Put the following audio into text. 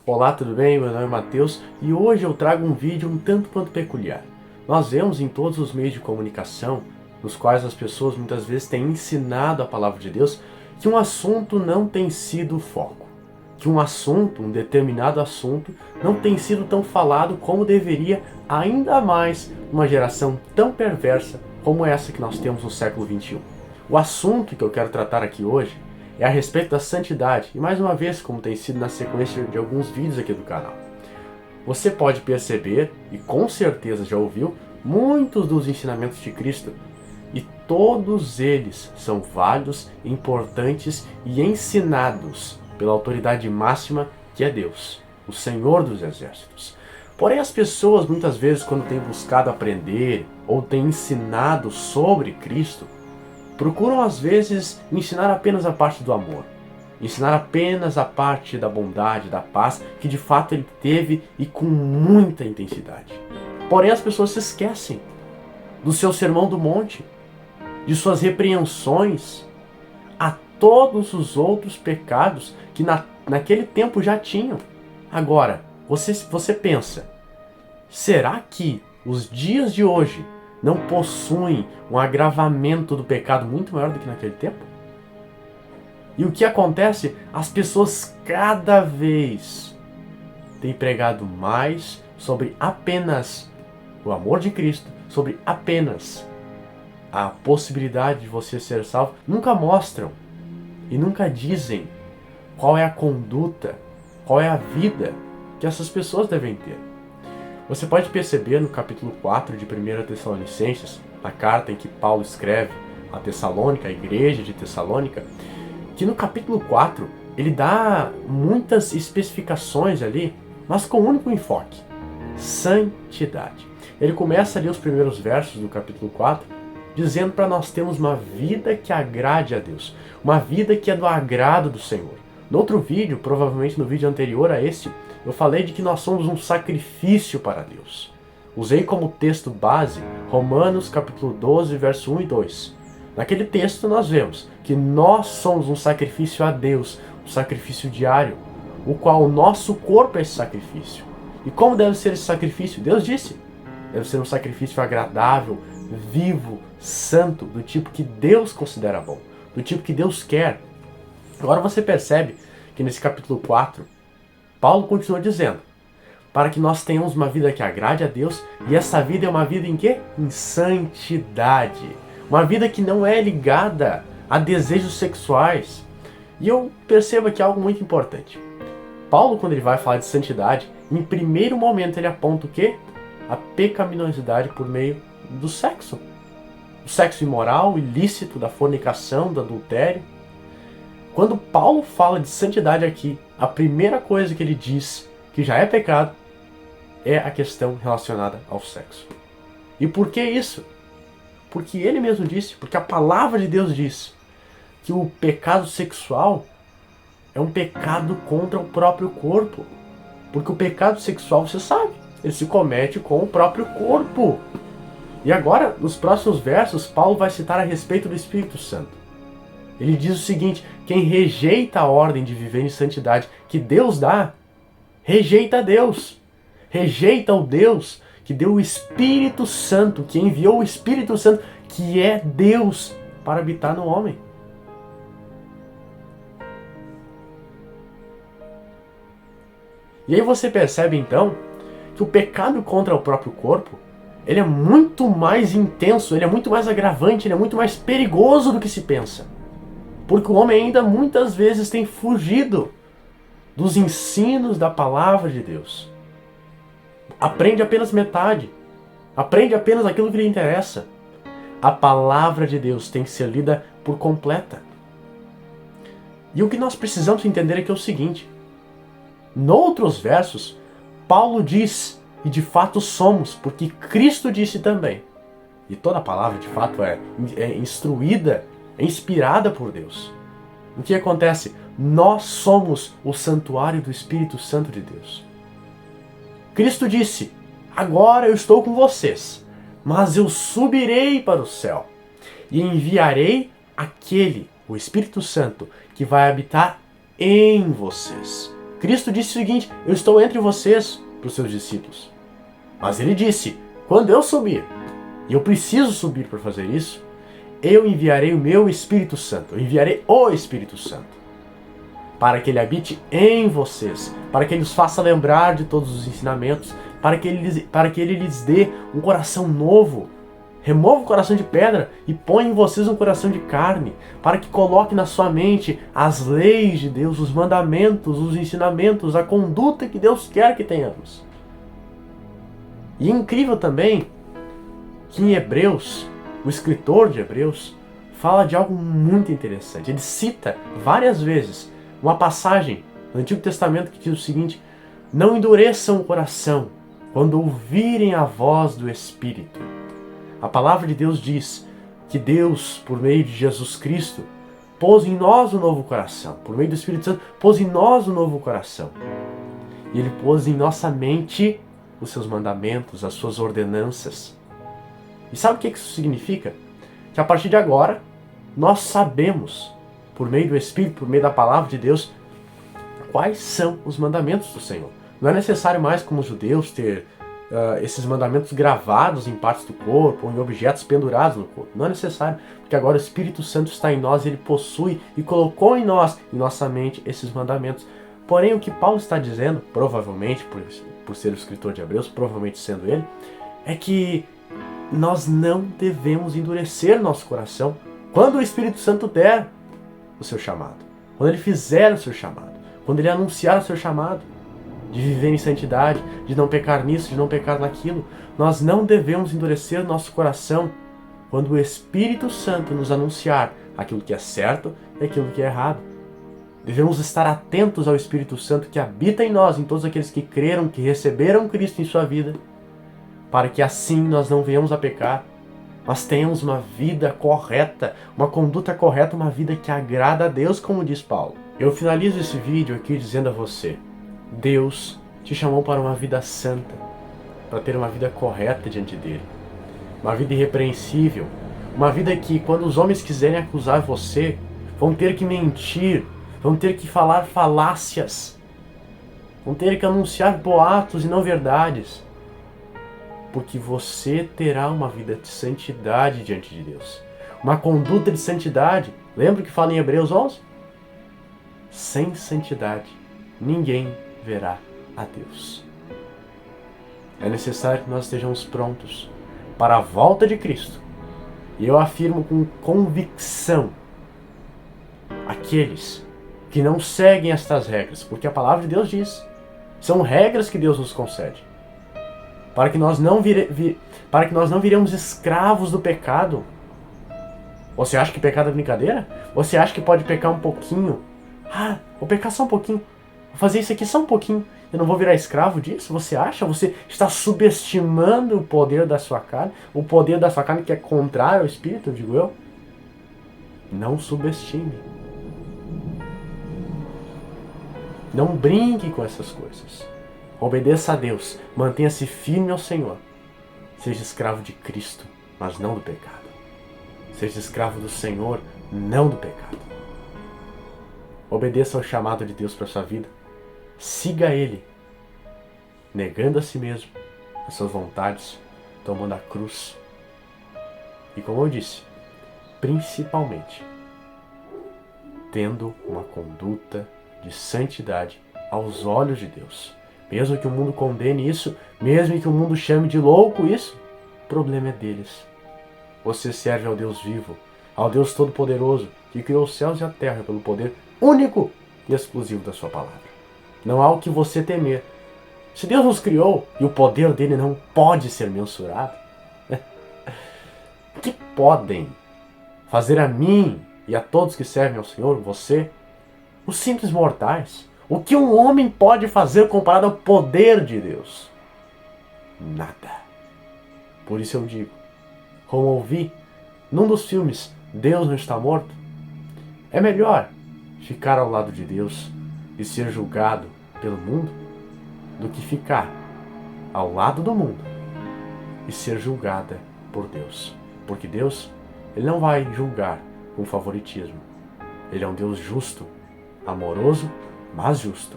Olá, tudo bem? Meu nome é Matheus e hoje eu trago um vídeo um tanto quanto peculiar. Nós vemos em todos os meios de comunicação, nos quais as pessoas muitas vezes têm ensinado a palavra de Deus, que um assunto não tem sido o foco. Que um determinado assunto, não tem sido tão falado como deveria, ainda mais numa geração tão perversa como essa que nós temos no século XXI. O assunto que eu quero tratar aqui hoje é a respeito da santidade, e mais uma vez, como tem sido na sequência de alguns vídeos aqui do canal. Você pode perceber, e com certeza já ouviu, muitos dos ensinamentos de Cristo, e todos eles são válidos, importantes e ensinados pela autoridade máxima que é Deus, o Senhor dos Exércitos. Porém, as pessoas muitas vezes, quando têm buscado aprender ou têm ensinado sobre Cristo, procuram às vezes ensinar apenas a parte do amor, ensinar apenas a parte da bondade, da paz, que de fato ele teve e com muita intensidade. Porém, as pessoas se esquecem do seu sermão do monte, de suas repreensões a todos os outros pecados que naquele tempo já tinham. Agora, você pensa, será que os dias de hoje não possuem um agravamento do pecado muito maior do que naquele tempo? E o que acontece? As pessoas cada vez têm pregado mais sobre apenas o amor de Cristo, sobre apenas a possibilidade de você ser salvo. Nunca mostram e nunca dizem qual é a conduta, qual é a vida que essas pessoas devem ter. Você pode perceber no capítulo 4 de 1 Tessalonicenses, a carta em que Paulo escreve a Tessalônica, a igreja de Tessalônica, que no capítulo 4 ele dá muitas especificações ali, mas com um único enfoque: santidade. Ele começa ali os primeiros versos do capítulo 4 dizendo para nós termos uma vida que agrade a Deus, uma vida que é do agrado do Senhor. No outro vídeo, provavelmente no vídeo anterior a este, eu falei de que nós somos um sacrifício para Deus. Usei como texto base Romanos capítulo 12, verso 1 e 2. Naquele texto nós vemos que nós somos um sacrifício a Deus, um sacrifício diário, o qual o nosso corpo é esse sacrifício. E como deve ser esse sacrifício? Deus disse, deve ser um sacrifício agradável, vivo, santo, do tipo que Deus considera bom, do tipo que Deus quer. Agora você percebe que nesse capítulo 4, Paulo continua dizendo, para que nós tenhamos uma vida que agrade a Deus, e essa vida é uma vida em quê? Em santidade. Uma vida que não é ligada a desejos sexuais. E eu percebo aqui algo muito importante. Paulo, quando ele vai falar de santidade, em primeiro momento ele aponta o quê? A pecaminosidade por meio do sexo. O sexo imoral, ilícito, da fornicação, do adultério. Quando Paulo fala de santidade aqui, a primeira coisa que ele diz que já é pecado é a questão relacionada ao sexo. E por que isso? Porque ele mesmo disse, porque a palavra de Deus diz que o pecado sexual é um pecado contra o próprio corpo. Porque o pecado sexual, você sabe, ele se comete com o próprio corpo. E agora, nos próximos versos, Paulo vai citar a respeito do Espírito Santo. Ele diz o seguinte: quem rejeita a ordem de viver em santidade que Deus dá, rejeita a Deus. Rejeita o Deus que deu o Espírito Santo, que enviou o Espírito Santo, que é Deus, para habitar no homem. E aí você percebe então que o pecado contra o próprio corpo, ele é muito mais intenso, ele é muito mais agravante, ele é muito mais perigoso do que se pensa. Porque o homem ainda muitas vezes tem fugido dos ensinos da palavra de Deus. Aprende apenas metade. Aprende apenas aquilo que lhe interessa. A palavra de Deus tem que ser lida por completa. E o que nós precisamos entender é que é o seguinte. Noutros versos, Paulo diz, e de fato somos, porque Cristo disse também. E toda a palavra de fato é instruída, é inspirada por Deus. O que acontece? Nós somos o santuário do Espírito Santo de Deus. Cristo disse, agora eu estou com vocês, mas eu subirei para o céu e enviarei aquele, o Espírito Santo, que vai habitar em vocês. Cristo disse o seguinte: eu estou entre vocês, para os seus discípulos. Mas ele disse: quando eu subir, e eu preciso subir para fazer isso, eu enviarei o meu Espírito Santo. Eu enviarei o Espírito Santo. Para que ele habite em vocês. Para que ele os faça lembrar de todos os ensinamentos. Para que ele lhes dê um coração novo. Remova o coração de pedra e põe em vocês um coração de carne, para que coloque na sua mente as leis de Deus, os mandamentos, os ensinamentos, a conduta que Deus quer que tenhamos. E é incrível também que em Hebreus, o escritor de Hebreus fala de algo muito interessante. Ele cita várias vezes uma passagem no Antigo Testamento que diz o seguinte: não endureçam o coração quando ouvirem a voz do Espírito. A palavra de Deus diz que Deus, por meio de Jesus Cristo, pôs em nós um novo coração. Por meio do Espírito Santo, pôs em nós um novo coração. E Ele pôs em nossa mente os seus mandamentos, as suas ordenanças. E sabe o que isso significa? Que a partir de agora, nós sabemos, por meio do Espírito, por meio da palavra de Deus, quais são os mandamentos do Senhor. Não é necessário mais, como os judeus, ter esses mandamentos gravados em partes do corpo ou em objetos pendurados no corpo. Não é necessário, porque agora o Espírito Santo está em nós, ele possui e colocou em nós, em nossa mente, esses mandamentos. Porém, o que Paulo está dizendo, provavelmente, por ser o escritor de Hebreus, provavelmente sendo ele, é que nós não devemos endurecer nosso coração quando o Espírito Santo der o seu chamado, quando ele fizer o seu chamado, quando ele anunciar o seu chamado, de viver em santidade, de não pecar nisso, de não pecar naquilo. Nós não devemos endurecer nosso coração quando o Espírito Santo nos anunciar aquilo que é certo e aquilo que é errado. Devemos estar atentos ao Espírito Santo que habita em nós, em todos aqueles que creram, que receberam Cristo em sua vida, para que assim nós não venhamos a pecar, mas tenhamos uma vida correta, uma conduta correta, uma vida que agrada a Deus, como diz Paulo. Eu finalizo esse vídeo aqui dizendo a você: Deus te chamou para uma vida santa, para ter uma vida correta diante dele, uma vida irrepreensível, uma vida que, quando os homens quiserem acusar você, vão ter que mentir, vão ter que falar falácias, vão ter que anunciar boatos e não verdades, porque você terá uma vida de santidade diante de Deus, uma conduta de santidade. Lembra que fala em Hebreus 11? Sem santidade, ninguém verá a Deus. É necessário que nós estejamos prontos para a volta de Cristo. E eu afirmo com convicção: aqueles que não seguem estas regras, porque a palavra de Deus diz, são regras que Deus nos concede, para que nós não viremos escravos do pecado. Você acha que pecado é brincadeira? Você acha que pode pecar um pouquinho? Vou pecar só um pouquinho. Vou fazer isso aqui só um pouquinho. Eu não vou virar escravo disso? Você acha? Você está subestimando o poder da sua carne? O poder da sua carne que é contrário ao Espírito, digo eu? Não subestime. Não brinque com essas coisas. Obedeça a Deus. Mantenha-se firme ao Senhor. Seja escravo de Cristo, mas não do pecado. Seja escravo do Senhor, não do pecado. Obedeça ao chamado de Deus para a sua vida. Siga Ele, negando a si mesmo, as suas vontades, tomando a cruz. E como eu disse, principalmente, tendo uma conduta de santidade aos olhos de Deus. Mesmo que o mundo condene isso, mesmo que o mundo chame de louco isso, o problema é deles. Você serve ao Deus vivo, ao Deus Todo-Poderoso, que criou os céus e a terra pelo poder único e exclusivo da sua palavra. Não há o que você temer. Se Deus nos criou e o poder dele não pode ser mensurado, o que podem fazer a mim e a todos que servem ao Senhor, você, os simples mortais? O que um homem pode fazer comparado ao poder de Deus? Nada. Por isso eu digo, como ouvi num dos filmes Deus Não Está Morto, é melhor ficar ao lado de Deus e ser julgado pelo mundo do que ficar ao lado do mundo e ser julgada por Deus. Porque Deus, Ele não vai julgar com favoritismo. Ele é um Deus justo, amoroso, mas justo.